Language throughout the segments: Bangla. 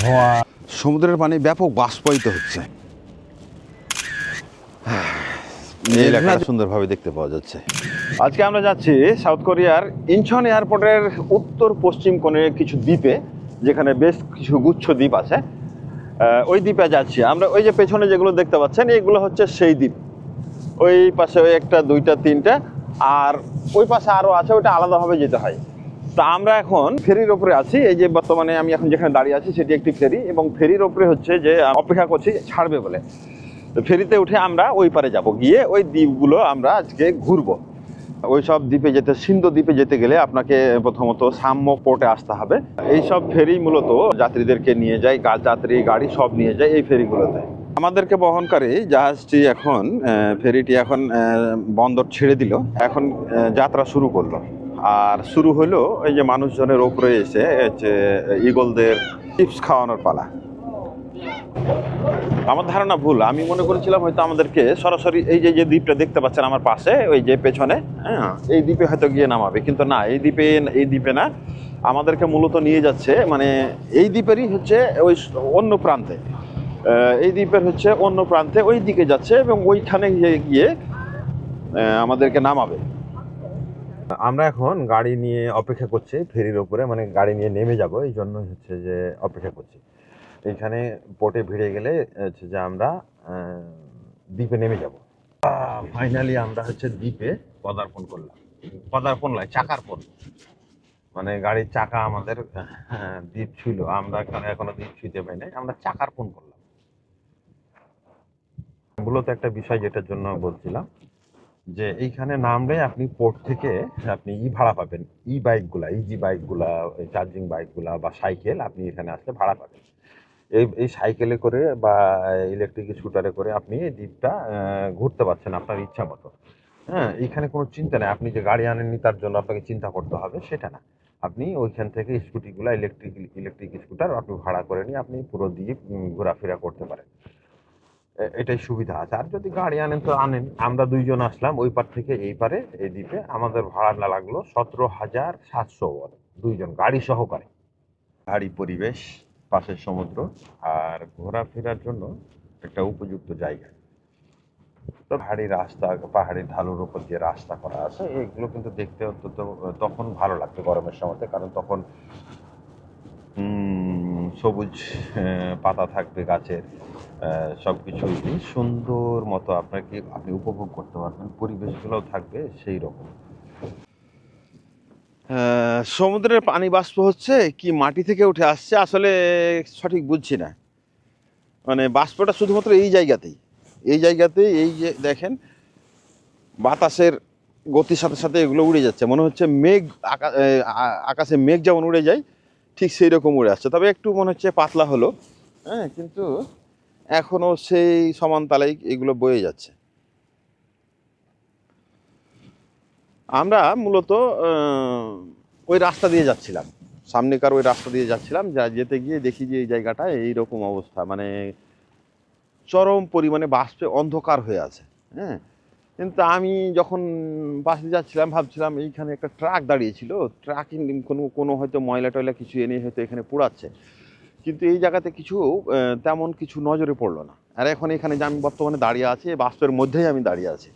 ধোঁয়া, সমুদ্রের পানি ব্যাপক বাষ্পায়িত হচ্ছে। এই এলাকাটা সুন্দরভাবে দেখতে পাওয়া যাচ্ছে। আজকে আমরা যাচ্ছি সাউথ কোরিয়ার ইনচন এয়ারপোর্টের উত্তর পশ্চিম কোণে কিছু দ্বীপে, যেখানে বেশ কিছু গুচ্ছ দ্বীপ আছে। ওই দ্বীপে যাচ্ছি আমরা। ওই যে পেছনে যেগুলো দেখতে পাচ্ছেন, এগুলো হচ্ছে সেই দ্বীপ। ওই পাশে ওই একটা, দুইটা, তিনটা, আর ওই পাশে আরও আছে, ওইটা আলাদাভাবে যেতে হয়। তা আমরা এখন ফেরির ওপরে আছি। এই যে বর্তমানে আমি এখন যেখানে দাঁড়িয়ে আছি সেটি একটি ফেরি, এবং ফেরির ওপরে হচ্ছে যে অপেক্ষা করছি ছাড়বে বলে। তো ফেরিতে উঠে আমরা ওই পারে যাব, গিয়ে ওই দ্বীপগুলো আমরা আজকে ঘুরবো। ওই সব দ্বীপে যেতে, সিন্ধু দ্বীপে যেতে গেলে আপনাকে প্রথমত সাম্য পোর্টে আসতে হবে। এই সব ফেরি মূলত যাত্রীদেরকে নিয়ে যায়, যাত্রী গাড়ি সব নিয়ে যায় এই ফেরিগুলোতে। আমাদেরকে বহনকারী জাহাজটি এখন, ফেরিটি এখন বন্দর ছেড়ে দিল, এখন যাত্রা শুরু করলো। আর শুরু হলো এই যে মানুষজনের ওপরে এসে হচ্ছে ঈগলদের চিপস খাওয়ানোর পালা। আমার ধারণা ভুল, আমি মনে করেছিলাম হয়তো আমাদেরকে সরাসরি এই যে দ্বীপটা দেখতে পাচ্ছেন আমার পাশে, ওই যে পেছনে, হ্যাঁ, এই দ্বীপে হয়তো গিয়ে নামাবে, কিন্তু না, এই দ্বীপে না, আমাদেরকে মূলত নিয়ে যাচ্ছে মানে এই দ্বীপেরই হচ্ছে ওই অন্য প্রান্তে, এই দ্বীপের হচ্ছে অন্য প্রান্তে, ওই দিকে যাচ্ছে, এবং ওইখানে গিয়ে আমাদেরকে নামাবে। আমরা এখন গাড়ি নিয়ে অপেক্ষা করছি ফেরির ওপরে, মানে গাড়ি নিয়ে নেমে যাব, এই জন্য হচ্ছে যে অপেক্ষা করছি। এইখানে পোর্টে ভিড়ে গেলে হচ্ছে যে আমরা দ্বীপে নেমে যাব। ফাইনালি আমরা হচ্ছে দ্বীপে পদার্পণ করলাম। পদার্পণ নয়, চাকার্পণ, মানে গাড়ির চাকা আমাদের দ্বীপ ছিল, আমরা এখনো দ্বীপ ছুঁতে পাই নাই, আমরা চাকার্পণ করলাম। মূলত একটা বিষয় যেটার জন্য বলছিলাম, যে এইখানে নামলে আপনি পোর্ট থেকে আপনি ভাড়া পাবেন, ইজি বাইকগুলা, চার্জিং বাইকগুলা বা সাইকেল, আপনি এখানে আসলে ভাড়া পাবেন। এই সাইকেলে করে বা ইলেকট্রিক স্কুটারে করে আপনি এই দ্বীপটা ঘুরতে পারছেন আপনার ইচ্ছা মতো। হ্যাঁ, এইখানে কোনো চিন্তা নেই, আপনি যে গাড়ি আনেননি তার জন্য আপনাকে চিন্তা করতে হবে সেটা না। আপনি ওইখান থেকে স্কুটিগুলো, ইলেকট্রিক স্কুটার আপনি ভাড়া করে নিয়ে আপনি পুরো দ্বীপ ঘোরাফেরা করতে পারেন। এটাই সুবিধা আছে। আর যদি গাড়ি আনেন তো আনেন। আমরা দুইজন আসলাম ওই পার থেকে এই পারে, এই দ্বীপে আমাদের ভাড়া লাগলো 17,700 দুইজন, গাড়ি সহকারে। পাহাড়ি পরিবেশ, পাশের সমুদ্র, আর ঘোরাফেরার জন্য একটা উপযুক্ত জায়গা। তো পাহাড়ি রাস্তা, পাহাড়ি ঢালুর উপর দিয়ে রাস্তা করা আছে, এগুলো কিন্তু দেখতে অন্তত তখন ভালো লাগবে গরমের সময়তে, কারণ তখন সবুজ পাতা থাকবে গাছের, সবকিছুই সুন্দর মতো আপনি উপভোগ করতে পারবেন, পরিবেশগুলোও থাকবে সেই রকম। সমুদ্রের পানি বাষ্প হচ্ছে কি মাটি থেকে উঠে আসছে আসলে সঠিক বুঝছি না। মানে বাষ্পটা শুধুমাত্র এই জায়গাতেই, এই যে দেখেন, বাতাসের গতির সাথে সাথে এগুলো উড়ে যাচ্ছে, মনে হচ্ছে মেঘ, আকাশে মেঘ যেমন উড়ে যায় ঠিক সেই রকম উড়ে আসছে, তবে একটু মনে হচ্ছে পাতলা হলো, হ্যাঁ, কিন্তু এখনো সেই সমান তালেই এগুলো বয়ে যাচ্ছে। আমরা মূলত ওই রাস্তা দিয়ে যাচ্ছিলাম, সামনেকার ওই রাস্তা দিয়ে যাচ্ছিলাম, যা যেতে গিয়ে দেখি যে এই জায়গাটা এইরকম অবস্থা, মানে চরম পরিমাণে বাষ্পে অন্ধকার হয়ে আছে। হ্যাঁ, কিন্তু আমি যখন পাশ দিয়ে যাচ্ছিলাম ভাবছিলাম এইখানে একটা ট্রাক দাঁড়িয়েছিল, ট্রাক কোনো হয়তো ময়লা টয়লা কিছু এনে হয়তো এখানে পোড়াচ্ছে, কিন্তু এই জায়গাতে কিছু তেমন কিছু নজরে পড়লো না। আর এখন এখানে যে আমি বর্তমানে দাঁড়িয়ে আছি, এই বাষ্পের মধ্যেই আমি দাঁড়িয়ে আছি।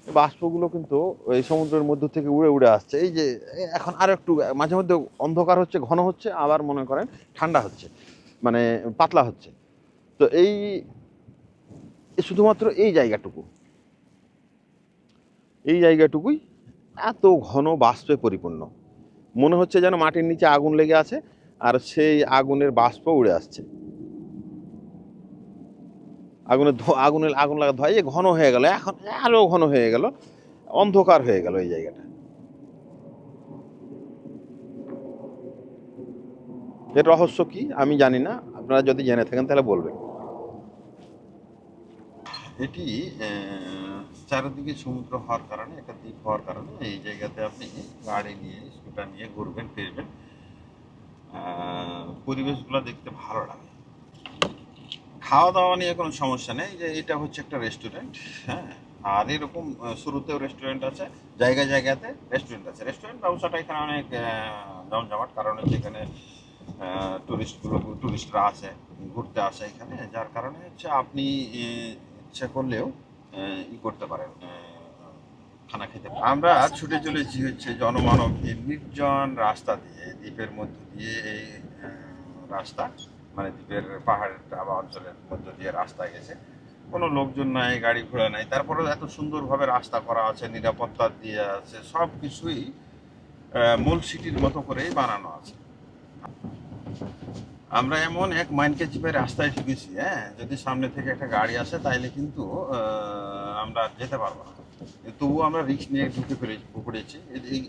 এই বাষ্পগুলো কিন্তু এই সমুদ্রের মধ্য থেকে উড়ে উড়ে আসছে। এই যে এখন আর একটু মাঝে মধ্যে অন্ধকার হচ্ছে, ঘন হচ্ছে, আবার মনে করেন ঠান্ডা হচ্ছে, মানে পাতলা হচ্ছে। তো এই শুধুমাত্র এই জায়গাটুকুই এত ঘন বাষ্পে পরিপূর্ণ, মনে হচ্ছে যেন মাটির নিচে আগুন লেগে আছে, আর সেই আগুনের বাষ্প উড়ে আসছে। আগুন লাগা ধোঁয়া ঘন হয়ে গেল, এখন আরো ঘন হয়ে গেল, অন্ধকার হয়ে গেল এই জায়গাটা। এর রহস্য কি আমি জানি না, আপনারা যদি জেনে থাকেন তাহলে বলবেন। এটি চারিদিকে সমুদ্র হওয়ার কারণে, একটা দ্বীপ হওয়ার কারণে এই জায়গাতে আপনি গাড়ি নিয়ে, স্কুটার নিয়ে ঘুরবেন ফিরবেন, পরিবেশগুলো দেখতে ভালো লাগে। খাওয়া দাওয়া নিয়ে কোনো সমস্যা নেই, যে এটা হচ্ছে একটা রেস্টুরেন্ট, হ্যাঁ, আর এরকম শুরুতেও রেস্টুরেন্ট আছে, জায়গায় জায়গাতে রেস্টুরেন্ট আছে। রেস্টুরেন্ট ব্যবসাটা এখানে অনেক জমজমাট, কারণ হচ্ছে এখানে টুরিস্টরা আসে, ঘুরতে আসে এখানে, যার কারণে হচ্ছে আপনি ইচ্ছা করলেও করতে পারেন, খানা খেতে পারেন। আমরা ছুটে চলেছি হচ্ছে জনমানবহীন নির্জন রাস্তা দিয়ে, দ্বীপের মধ্য দিয়ে এই রাস্তা, মানে দ্বীপের পাহাড়ের বা অঞ্চলের মধ্য দিয়ে রাস্তা গেছে, কোনো লোকজন নাই, গাড়ি ঘোড়া নাই, তারপরে এত সুন্দরভাবে রাস্তা করা আছে, নিরাপত্তা দিয়ে আছে, সব কিছুই মূল সিটির মতো করেই বানানো আছে। আমরা এমন এক মাইনকে চিপে রাস্তায় ঢুকেছি, হ্যাঁ, যদি সামনে থেকে একটা গাড়ি আসে তাইলে কিন্তু আমরা যেতে পারবো না। তবুও আমরা রিস্ক নিয়ে পড়েছি।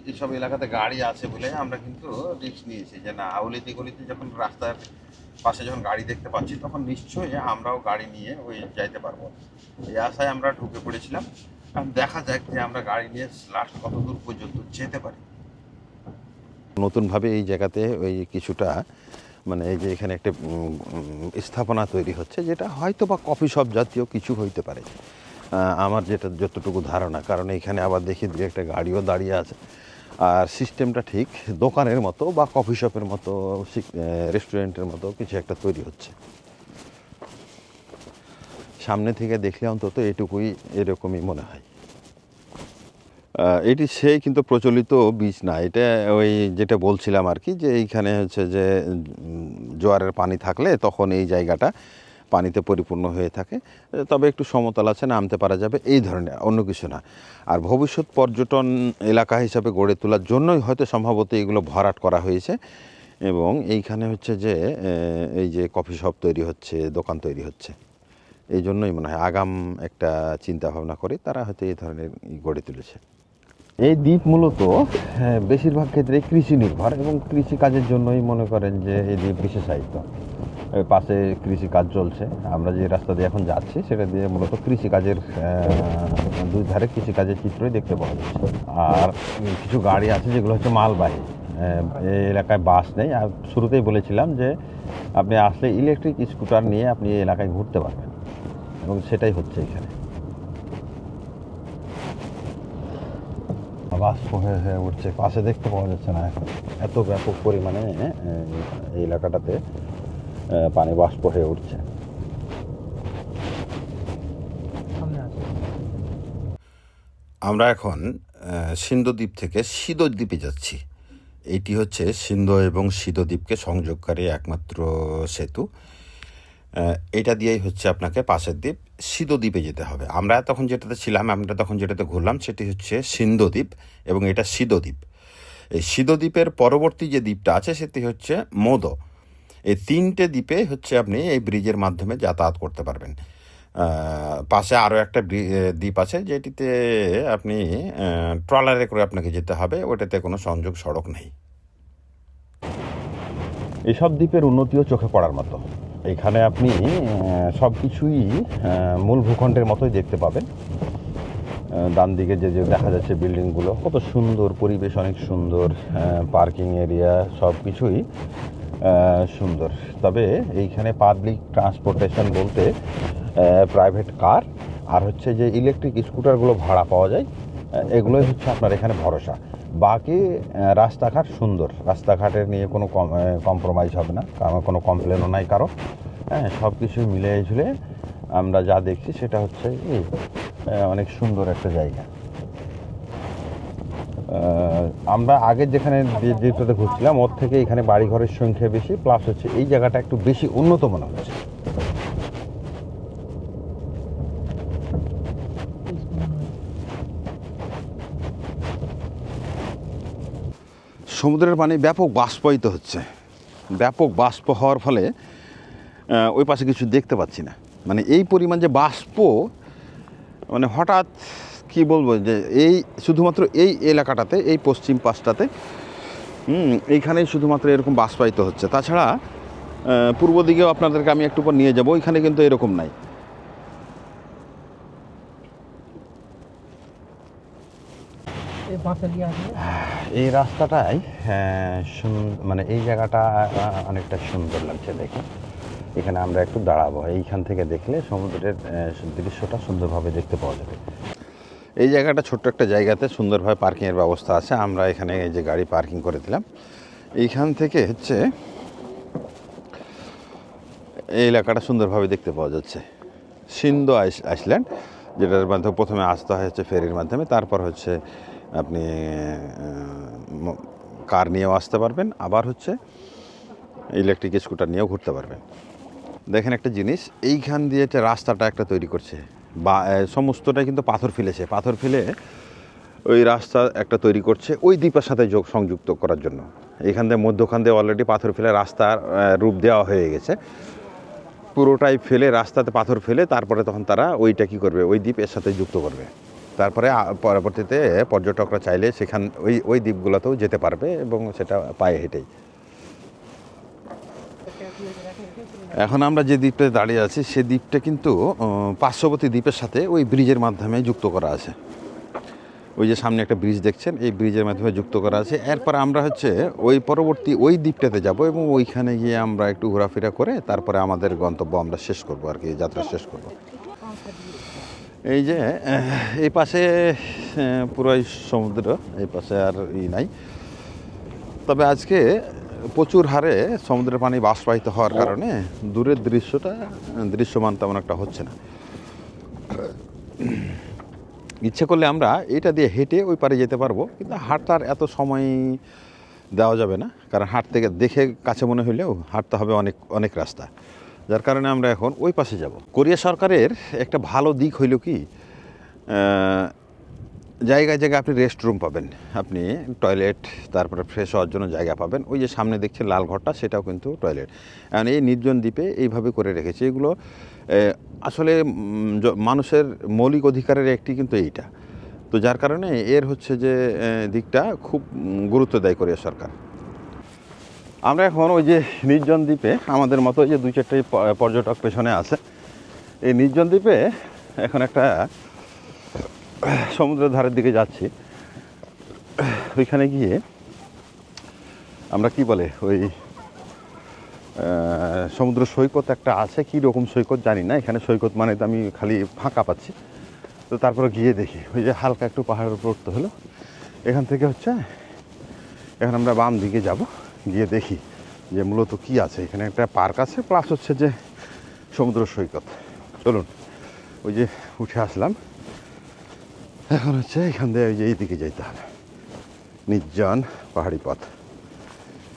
এইসব এলাকাতে গাড়ি আছে বলে আমরা কিন্তু রিস্ক নিয়েছি যে না, আউলিতে গলিতে যখন রাস্তার পাশে যখন গাড়ি দেখতে পাচ্ছি তখন নিশ্চয়ই আমরাও গাড়ি নিয়ে ওই যাইতে পারবো। এই আশায় আমরা ঢুকে পড়েছিলাম। দেখা যাক যে আমরা গাড়ি নিয়ে লাস্ট কত দূর পর্যন্ত যেতে পারি। নতুনভাবে এই জায়গাতে ওই কিছুটা, মানে এই যে এখানে একটা স্থাপনা তৈরি হচ্ছে, যেটা হয়তো বা কফি শপ জাতীয় কিছু হইতে পারে, আমার যেটা যতটুকু ধারণা। কারণ এখানে আবার দেখি দু একটা গাড়িও দাঁড়িয়ে আছে, আর সিস্টেমটা ঠিক দোকানের মতো বা কফি শপের মতো, রেস্টুরেন্টের মতো কিছু একটা তৈরি হচ্ছে। সামনে থেকে দেখলে অন্তত এটুকুই এরকমই মনে হয়। এটি সেই কিন্তু প্রচলিত বীজ না, এটা ওই যেটা বলছিলাম আর কি, যে এইখানে হচ্ছে যে জোয়ারের পানি থাকলে তখন এই জায়গাটা পানিতে পরিপূর্ণ হয়ে থাকে, তবে একটু সমতল আছে, নামতে পারা যাবে, এই ধরনের, অন্য কিছু না। আর ভবিষ্যৎ পর্যটন এলাকা হিসাবে গড়ে তোলার জন্যই হয়তো সম্ভবত এগুলো ভরাট করা হয়েছে, এবং এইখানে হচ্ছে যে এই যে কফি শপ তৈরি হচ্ছে, দোকান তৈরি হচ্ছে, এই জন্যই মনে হয় আগাম একটা চিন্তা ভাবনা করে তারা হয়তো এই ধরনের গড়ে তুলেছে। এই দ্বীপ মূলত বেশিরভাগ ক্ষেত্রে কৃষি নির্ভর, এবং কৃষি কাজের জন্যই মনে করেন যে এই দ্বীপ বিশেষায়িত। পাশে কৃষি কাজ চলছে, আমরা যে রাস্তা দিয়ে এখন যাচ্ছি সেটা দিয়ে মূলত কৃষিকাজের দুই ধারে কৃষিকাজের চিত্রই দেখতে পাওয়া যাচ্ছে। আর কিছু গাড়ি আছে যেগুলো হচ্ছে মালবাহী, এই এলাকায় বাস নেই। আর শুরুতেই বলেছিলাম যে আপনি আসলে ইলেকট্রিক স্কুটার নিয়ে আপনি এই এলাকায় ঘুরতে পারবেন, এবং সেটাই হচ্ছে এখানে। বাষ্প হয়ে হয়ে উঠছে, পাশে দেখতে পাওয়া যাচ্ছে না এখন, এত ব্যাপক পরিমাণে এই এলাকাটাতে পানি বাষ্প হয়ে উঠছে। আমরা এখন সিন্ধু দ্বীপ থেকে সিধু দ্বীপে যাচ্ছি। এটি হচ্ছে সিন্ধু এবং সিধু দ্বীপকে সংযোগকারী একমাত্র সেতু। এটা দিয়েই হচ্ছে আপনাকে পাশের দ্বীপ সিধু দ্বীপে যেতে হবে। আমরা তখন যেটাতে ছিলাম, আমরা তখন যেটাতে ঘুরলাম সেটি হচ্ছে সিন্ধু দ্বীপ, এবং এটা সিধু দ্বীপ। এই সিধু দ্বীপের পরবর্তী যে দ্বীপটা আছে সেটি হচ্ছে মোদো। এই তিনটে দ্বীপে হচ্ছে আপনি এই ব্রিজের মাধ্যমে যাতায়াত করতে পারবেন। পাশে আরও একটা দ্বীপ আছে যেটিতে আপনি ট্রলারে করে আপনাকে যেতে হবে, ওটাতে কোনো সংযোগ সড়ক নেই। এসব দ্বীপের উন্নতিও চোখে পড়ার মতো। এখানে আপনি সব কিছুই মূল ভূখণ্ডের মতোই দেখতে পাবেন। ডান দিকে যে যে দেখা যাচ্ছে বিল্ডিংগুলো, কত সুন্দর পরিবেশ, অনেক সুন্দর পার্কিং এরিয়া, সব কিছুই সুন্দর। তবে এইখানে পাবলিক ট্রান্সপোর্টেশন বলতে প্রাইভেট কার আর হচ্ছে যে ইলেকট্রিক স্কুটারগুলো ভাড়া পাওয়া যায়, এগুলোই হচ্ছে আপনার এখানে ভরসা। বাকি রাস্তাঘাট সুন্দর, রাস্তাঘাটের নিয়ে কোনো কম্প্রোমাইজ হবে না, কারণ কোনো কমপ্লেনও নাই কারো। হ্যাঁ, সব কিছু মিলে ঝুলে আমরা যা দেখছি সেটা হচ্ছে অনেক সুন্দর একটা জায়গা। আমরা আগের যেখানে যেটাতে ঘুরছিলাম ওর থেকে এখানে বাড়িঘরের সংখ্যা বেশি, প্লাস হচ্ছে এই জায়গাটা একটু বেশি উন্নত মনে হচ্ছে। সমুদ্রের পানি ব্যাপক বাষ্পায়িত হচ্ছে, ব্যাপক বাষ্প হওয়ার ফলে ওই পাশে কিছু দেখতে পাচ্ছি না। মানে এই পরিমাণ যে বাষ্প, মানে হঠাৎ কি বলবো, যে এই শুধুমাত্র এই এলাকাটাতে, এই পশ্চিম পাশটাতে এইখানেই শুধুমাত্র এরকম বাষ্পায়িত হচ্ছে। তাছাড়া পূর্ব দিকেও আপনাদেরকে আমি একটু পর নিয়ে যাব, ওইখানে কিন্তু এরকম নাই। এই রাস্তাটাই মানে এই জায়গাটা অনেকটা সুন্দর লাগছে দেখে। এখানে আমরা একটু দাঁড়াবো, এইখান থেকে দেখলে সমুদ্রের দৃশ্যটা সুন্দরভাবে দেখতে পাওয়া যাবে। এই জায়গাটা ছোট্ট একটা জায়গাতে সুন্দরভাবে পার্কিংয়ের ব্যবস্থা আছে। আমরা এখানে এই যে গাড়ি পার্কিং করে দিলাম। এইখান থেকে হচ্ছে এই এলাকাটা সুন্দরভাবে দেখতে পাওয়া যাচ্ছে। সিন্ধু আইল্যান্ড, যেটার মাধ্যমে প্রথমে আসতে হয় হচ্ছে ফেরির মাধ্যমে, তারপর হচ্ছে আপনি কার নিয়েও আসতে পারবেন, আবার হচ্ছে ইলেকট্রিক স্কুটার নিয়েও ঘুরতে পারবেন। দেখেন একটা জিনিস, এইখান দিয়ে একটা রাস্তাটা একটা তৈরি করছে, বা সমস্তটাই কিন্তু পাথর ফেলেছে, পাথর ফেলে ওই রাস্তা একটা তৈরি করছে ওই দ্বীপের সাথে সংযুক্ত করার জন্য। এখান দিয়ে মধ্যখান দিয়ে অলরেডি পাথর ফেলে রাস্তার রূপ দেওয়া হয়ে গেছে। পুরোটাই ফেলে রাস্তাতে পাথর ফেলে তারপরে তখন তারা ওইটা কী করবে, ওই দ্বীপের সাথে যুক্ত করবে। তারপরে পরবর্তীতে পর্যটকরা চাইলে সেখান ওই দ্বীপগুলোতেও যেতে পারবে এবং সেটা পায়ে হেঁটেই। এখন আমরা যে দ্বীপে দাঁড়িয়ে আছি সে দ্বীপটা কিন্তু পার্শ্ববর্তী দ্বীপের সাথে ওই ব্রিজের মাধ্যমে যুক্ত করা আছে। ওই যে সামনে একটা ব্রিজ দেখছেন, এই ব্রিজের মাধ্যমে যুক্ত করা আছে। এরপর আমরা হচ্ছে ওই পরবর্তী ওই দ্বীপটাতে যাব এবং ওইখানে গিয়ে আমরা একটু ঘোরাফেরা করে তারপরে আমাদের গন্তব্য আমরা শেষ করব আর কি, যাত্রা শেষ করব। এই যে এই পাশে পুরোই সমুদ্র, এই পাশে আর নাই। তবে আজকে প্রচুর হারে সমুদ্রের পানি বাষ্পায়িত হওয়ার কারণে দূরের দৃশ্যমান তেমন একটা হচ্ছে না। ইচ্ছে করলে আমরা এটা দিয়ে হেঁটে ওই পারে যেতে পারবো, কিন্তু হাঁটার এত সময় দেওয়া যাবে না, কারণ হাঁটতে দেখে কাছে মনে হলেও হাঁটতে হবে অনেক অনেক রাস্তা, যার কারণে আমরা এখন ওই পাশে যাব। কোরিয়া সরকারের একটা ভালো দিক হইল কি, জায়গায় জায়গায় আপনি রেস্ট রুম পাবেন, আপনি টয়লেট, তারপরে ফ্রেশ হওয়ার জন্য জায়গা পাবেন। ওই যে সামনে দেখছেন লাল ঘরটা, সেটাও কিন্তু টয়লেট। এখন এই নির্জন দ্বীপে এইভাবে করে রেখেছে। এগুলো আসলে মানুষের মৌলিক অধিকারের একটি কিন্তু এইটা, তো যার কারণে এর হচ্ছে যে দিকটা খুব গুরুত্ব দেয় কোরিয়া সরকার। আমরা এখন ওই যে নির্জন দ্বীপে, আমাদের মতো যে 2-4টা পর্যটক পেছনে আছে, এই নির্জন দ্বীপে এখন একটা সমুদ্রের ধারের দিকে যাচ্ছি। ওইখানে গিয়ে আমরা কি বলে ওই সমুদ্র সৈকত একটা আছে, কী রকম সৈকত জানি না, এখানে সৈকত মানে তো আমি খালি ফাঁকা পাচ্ছি। তো তারপরে গিয়ে দেখি ওই যে হালকা একটু পাহাড়ের উপর উঠতে হলো, এখান থেকে হচ্ছে এখন আমরা বাম দিকে যাব, গিয়ে দেখি যে মূলত কি আছে এখানে। একটা পার্ক আছে, প্লাস হচ্ছে যে সমুদ্র সৈকত। চলুন, ওই যে উঠে আসলাম, এখন হচ্ছে এখান থেকে ওই যে এইদিকে যেতে হবে, নির্জন পাহাড়ি পথ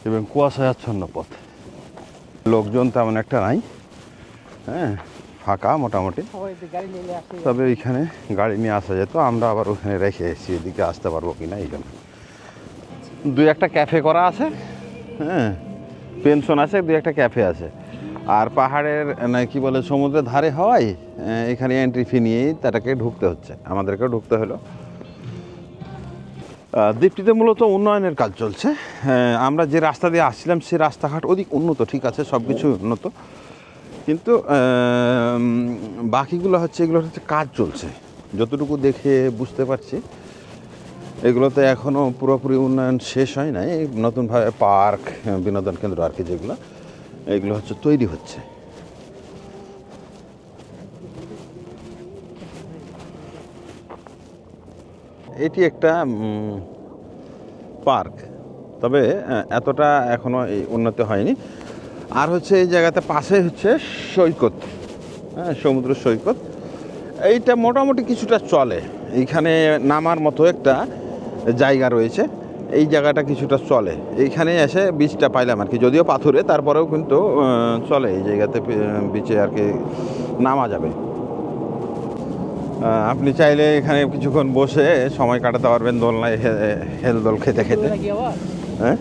এবং কুয়াশায় আচ্ছন্ন পথ। লোকজন তেমন একটা নাই, হ্যাঁ, ফাঁকা মোটামুটি। তবে এইখানে গাড়ি নিয়ে আসা যেত, আমরা আবার ওখানে রেখে এসেছি, এদিকে আসতে পারবো কি না এইখানে। 2-1টা ক্যাফে করা আছে, হ্যাঁ, পেনশন আছে, 2-1টা ক্যাফে আছে। আর পাহাড়ের না কি বলে সমুদ্রের ধারে হওয়ায় এখানে এন্ট্রি ফি নিয়েই তাটাকে ঢুকতে হচ্ছে, আমাদেরকেও ঢুকতে হলো। দ্বীপটিতে মূলত উন্নয়নের কাজ চলছে। আমরা যে রাস্তা দিয়ে আসছিলাম সে রাস্তাঘাট অধিক উন্নত, ঠিক আছে, সব কিছু উন্নত, কিন্তু বাকিগুলো হচ্ছে, এগুলো হচ্ছে কাজ চলছে যতটুকু দেখে বুঝতে পারছি। এগুলোতে এখনও পুরোপুরি উন্নয়ন শেষ হয় নাই। নতুনভাবে পার্ক, বিনোদন কেন্দ্র আর কি যেগুলো, এগুলো হচ্ছে তৈরি হচ্ছে। এটি একটা পার্ক, তবে এতটা এখনও উন্নতি হয়নি। আর হচ্ছে এই জায়গাতে পাশে হচ্ছে সৈকত, হ্যাঁ, সমুদ্র সৈকত। এইটা মোটামুটি কিছুটা চলে, এইখানে নামার মতো একটা জায়গা রয়েছে, এই জায়গাটা কিছুটা চলে। এইখানে এসে বিচটা পাইলাম আর কি, যদিও পাথরে, তারপরেও কিন্তু চলে এই জায়গাতে বিচে আর কি নামা যাবে। আপনি চাইলে এখানে কিছুক্ষণ বসে সময় কাটাতে পারবেন, দোলনায় হেলদোল খেতে খেতে। হ্যাঁ,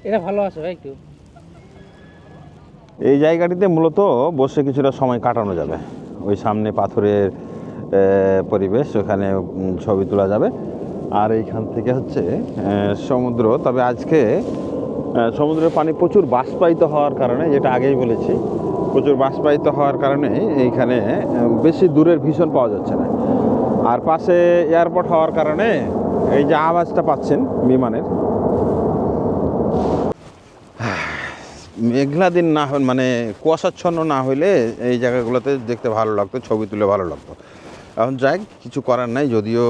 এটা ভালো আছে ভাই একটু। এই জায়গাটিতে মূলত বসে কিছুটা সময় কাটানো যাবে। ওই সামনে পাথরের পরিবেশ, ওখানে ছবি তোলা যাবে। আর এইখান থেকে হচ্ছে সমুদ্র। তবে আজকে সমুদ্রের পানি প্রচুর বাষ্পায়িত হওয়ার কারণে, যেটা আগেই বলেছি, প্রচুর বাষ্পায়িত হওয়ার কারণে এইখানে বেশি দূরের ভিশন পাওয়া যাচ্ছে না। আর পাশে এয়ারপোর্ট হওয়ার কারণে এই যে আওয়াজটা পাচ্ছেন বিমানের, মেঘলা দিন না মানে কুয়াশাচ্ছন্ন না হইলে এই জায়গাগুলোতে দেখতে ভালো লাগতো, ছবি তুলে ভালো লাগতো। এখন যাই কিছু করার নাই, যদিও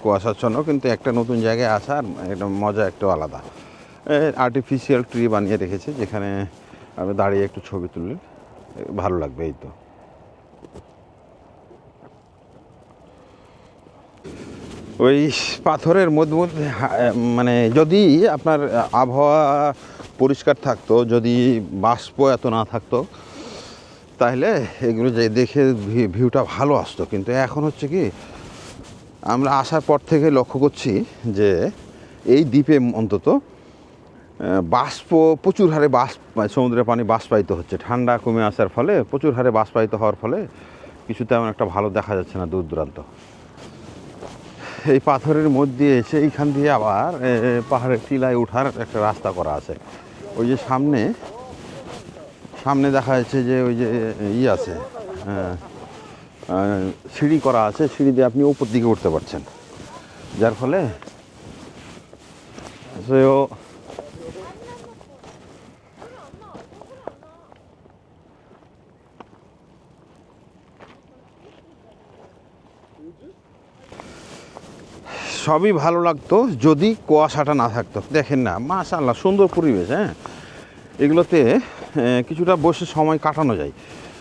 কুয়াশাচ্ছন্ন, কিন্তু একটা নতুন জায়গায় আসার একটা মজা একটু আলাদা। আর্টিফিশিয়াল ট্রি বানিয়ে রেখেছে, যেখানে আপনি দাঁড়িয়ে একটু ছবি তুললে ভালো লাগবে। এই তো ওই পাথরের মধ্যে মধ্যে মানে যদি আপনার আবহাওয়া পরিষ্কার থাকতো, যদি বাষ্প এত না থাকতো, তাহলে এগুলো যে দেখে ভিউটা ভালো আসতো। কিন্তু এখন হচ্ছে কি, আমরা আসার পর থেকে লক্ষ্য করছি যে এই দ্বীপে অন্তত বাষ্প প্রচুর হারে সমুদ্রের পানি বাষ্পায়িত হচ্ছে। ঠান্ডা কমে আসার ফলে প্রচুর হারে বাষ্পায়িত হওয়ার ফলে কিছু তেমন একটা ভালো দেখা যাচ্ছে না দূর দূরান্ত। এই পাথরের মধ্যে এসে এইখান দিয়ে আবার পাহাড়ের টিলায় ওঠার একটা রাস্তা করা আছে। ওই যে সামনে দেখা যাচ্ছে যে ওই যে আছে, সিঁড়ি করা আছে, সিঁড়ি দিয়ে আপনি উপর দিকে উঠতে পারছেন, যার ফলে সবই ভালো লাগতো যদি কুয়াশাটা না থাকতো। দেখেন না, মাশাআল্লাহ সুন্দর পরিবেশ। হ্যাঁ, এগুলোতে কিছুটা বসে সময় কাটানো যায়।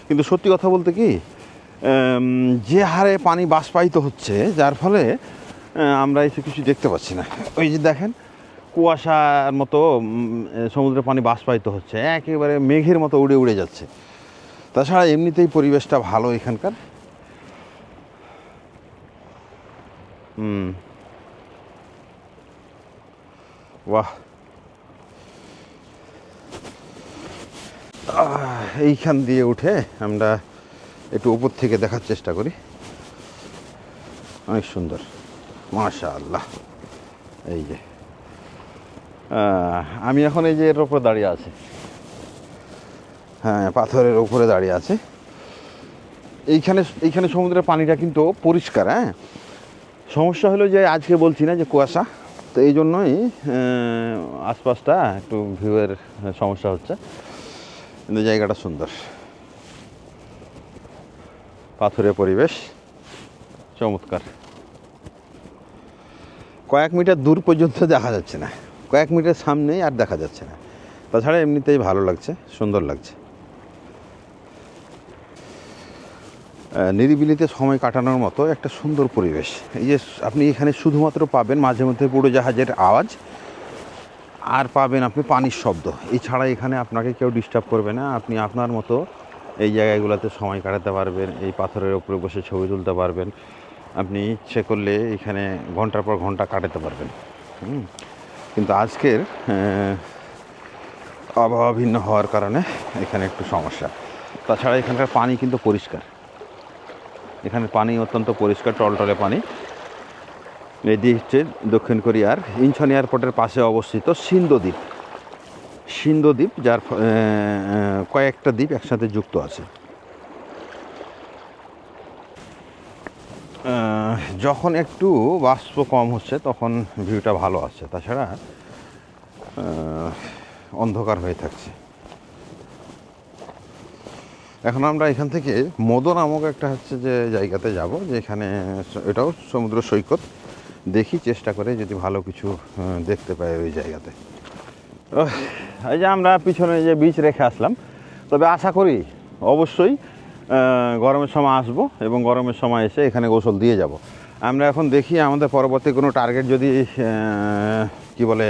কিন্তু সত্যি কথা বলতে কি, যে হারে পানি বাষ্পায়িত হচ্ছে, যার ফলে আমরা এসে কিছু দেখতে পাচ্ছি না। ওই যে দেখেন, কুয়াশার মতো সমুদ্রের পানি বাষ্পায়িত হচ্ছে, একেবারে মেঘের মতো উড়ে উড়ে যাচ্ছে। তাছাড়া এমনিতেই পরিবেশটা ভালো এখানকার। বাহ, এইখান দিয়ে উঠে আমরা একটু উপর থেকে দেখার চেষ্টা করি। অনেক সুন্দর, মাশাআল্লাহ। এই যে আমি এখন এই যে এর উপরে দাঁড়িয়ে আছি, হ্যাঁ, পাথরের উপরে দাঁড়িয়ে আছে। এইখানে সমুদ্রের পানিটা কিন্তু পরিষ্কার। হ্যাঁ, সমস্যা হলো যে আজকে বলছি না যে কুয়াশা, তো এই জন্যই আশপাশটা একটু ভিউয়ের সমস্যা হচ্ছে, কিন্তু জায়গাটা সুন্দর, পাথরের পরিবেশ চমৎকার। কয়েক মিটার দূর পর্যন্ত দেখা যাচ্ছে না, কয়েক মিটার সামনেই আর দেখা যাচ্ছে না। তাছাড়া এমনিতেই ভালো লাগছে, সুন্দর লাগছে। নিরিবিলিতে সময় কাটানোর মতো একটা সুন্দর পরিবেশ। এই যে আপনি এখানে শুধুমাত্র পাবেন মাঝে মধ্যে উড়োজাহাজের আওয়াজ, আর পাবেন আপনি পানির শব্দ। এছাড়া এখানে আপনাকে কেউ ডিস্টার্ব করবে না। আপনি আপনার মতো এই জায়গাগুলোতে সময় কাটাতে পারবেন, এই পাথরের উপরে বসে ছবি তুলতে পারবেন। আপনি ইচ্ছে করলে এখানে ঘন্টার পর ঘন্টা কাটাতে পারবেন। কিন্তু আজকের আবহাওয়া ভিন্ন হওয়ার কারণে এখানে একটু সমস্যা। তাছাড়া এখানকার পানি কিন্তু পরিষ্কার, এখানে পানি অত্যন্ত পরিষ্কার, টলটলে পানি। এটি হচ্ছে দক্ষিণ কোরিয়ার ইনচন এয়ারপোর্টের পাশে অবস্থিত সিন্ধু দ্বীপ, যার কয়েকটা দ্বীপ একসাথে যুক্ত আছে। যখন একটু বাষ্প কম হচ্ছে তখন ভিউটা ভালো আসছে, তাছাড়া অন্ধকার হয়ে থাকছে। এখন আমরা এখান থেকে মোদো নামক একটা হচ্ছে যে জায়গাতে যাব, যেখানে এটাও সমুদ্র সৈকত। দেখি চেষ্টা করে যদি ভালো কিছু দেখতে পাই ওই জায়গাতে। এই যে আমরা পিছনে যে বিচ রেখে আসলাম, তবে আশা করি অবশ্যই গরমের সময় আসব এবং গরমের সময় এসে এখানে গোসল দিয়ে যাব। আমরা এখন দেখি আমাদের পরবর্তী কোনো টার্গেট যদি কি বলে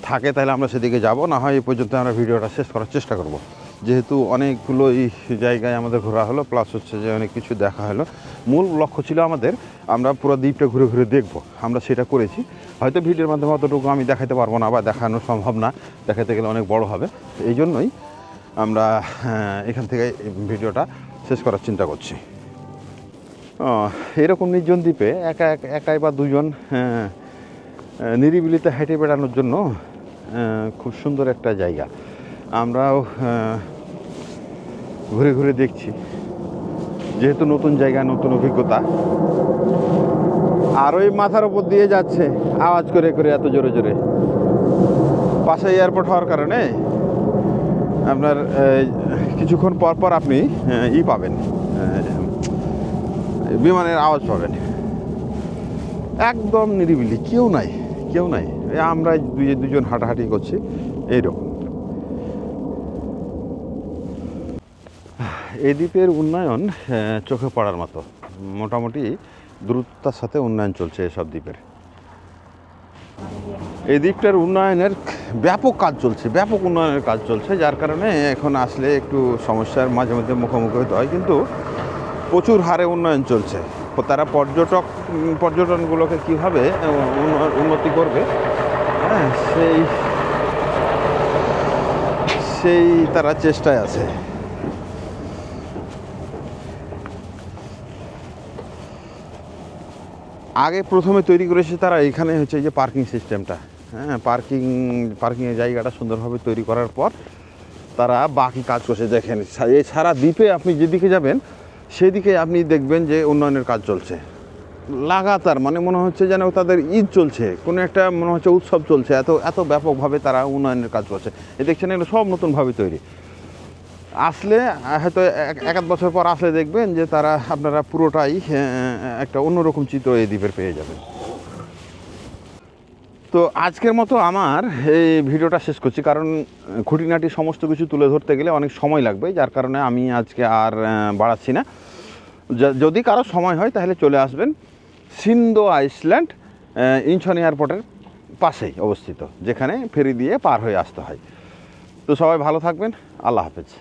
থাকে, তাহলে আমরা সেদিকে যাব। না হয় এই পর্যন্ত আমরা ভিডিওটা শেষ করার চেষ্টা করব, যেহেতু অনেকগুলো এই জায়গায় আমাদের ঘোরা হলো, প্লাস হচ্ছে যে অনেক কিছু দেখা হলো। মূল লক্ষ্য ছিল আমাদের, আমরা পুরো দ্বীপটা ঘুরে ঘুরে দেখব, আমরা সেটা করেছি। হয়তো ভিডিওর মাধ্যমে অতটুকু আমি দেখাতে পারবো না, বা দেখানো সম্ভব না, দেখাতে গেলে অনেক বড় হবে। এই জন্যই আমরা এখান থেকে ভিডিওটা শেষ করার চিন্তা করছি। এরকম নির্জন দ্বীপে একাই বা দুজন নিরিবিলিতে হেঁটে বেড়ানোর জন্য খুব সুন্দর একটা জায়গা। আমরাও ঘুরে ঘুরে দেখছি, যেহেতু নতুন জায়গা, নতুন অভিজ্ঞতা। আর ওই মাথার উপর দিয়ে যাচ্ছে আওয়াজ করে করে এত জোরে জোরে। পাশে এয়ারপোর্ট হওয়ার কারণে আপনার কিছুক্ষণ পর পর আপনি পাবেন, বিমানের আওয়াজ পাবেন। একদম নিরিবিলি, কেউ নাই, কেউ নাই। আমরা দুজন হাঁটাহাঁটি করছি এইরকম। এই দ্বীপের উন্নয়ন চোখে পড়ার মতো। মোটামুটি দ্রুততার সাথে উন্নয়ন চলছে এসব দ্বীপের। এই দ্বীপটার উন্নয়নের ব্যাপক কাজ চলছে, ব্যাপক উন্নয়নের কাজ চলছে, যার কারণে এখন আসলে একটু সমস্যার মাঝে মধ্যে মুখোমুখি হতে হয়, কিন্তু প্রচুর হারে উন্নয়ন চলছে। তারা পর্যটনগুলোকে কীভাবে উন্নতি করবে, হ্যাঁ, সেই তারা চেষ্টায় আছে। আগে প্রথমে তৈরি করেছে তারা এখানে হচ্ছে যে পার্কিং সিস্টেমটা, হ্যাঁ, পার্কিংয়ের জায়গাটা সুন্দরভাবে তৈরি করার পর তারা বাকি কাজ করছে। দেখেন, এই সারা দ্বীপে আপনি যেদিকে যাবেন সেদিকে আপনি দেখবেন যে উন্নয়নের কাজ চলছে লাগাতার। মানে মনে হচ্ছে যেন তাদের ঈদ চলছে, কোনো একটা মনে হচ্ছে উৎসব চলছে, এত ব্যাপকভাবে তারা উন্নয়নের কাজ করছে। এই দেখছেন, এগুলো সব নতুনভাবে তৈরি। আসলে হয়তো এক বছর পর আসলে দেখবেন যে আপনারা পুরোটাই একটা অন্যরকম চিত্র এই দ্বীপের পেয়ে যাবেন। তো আজকের মতো আমার এই ভিডিওটা শেষ করছি, কারণ খুঁটিনাটি সমস্ত কিছু তুলে ধরতে গেলে অনেক সময় লাগবে, যার কারণে আমি আজকে আর বাড়াচ্ছি না। যদি কারো সময় হয় তাহলে চলে আসবেন। সিন্ধু আইল্যান্ড ইনচন এয়ারপোর্টের পাশেই অবস্থিত, যেখানে ফেরি দিয়ে পার হয়ে আসতে হয়। তো সবাই ভালো থাকবেন, আল্লাহ হাফেজ।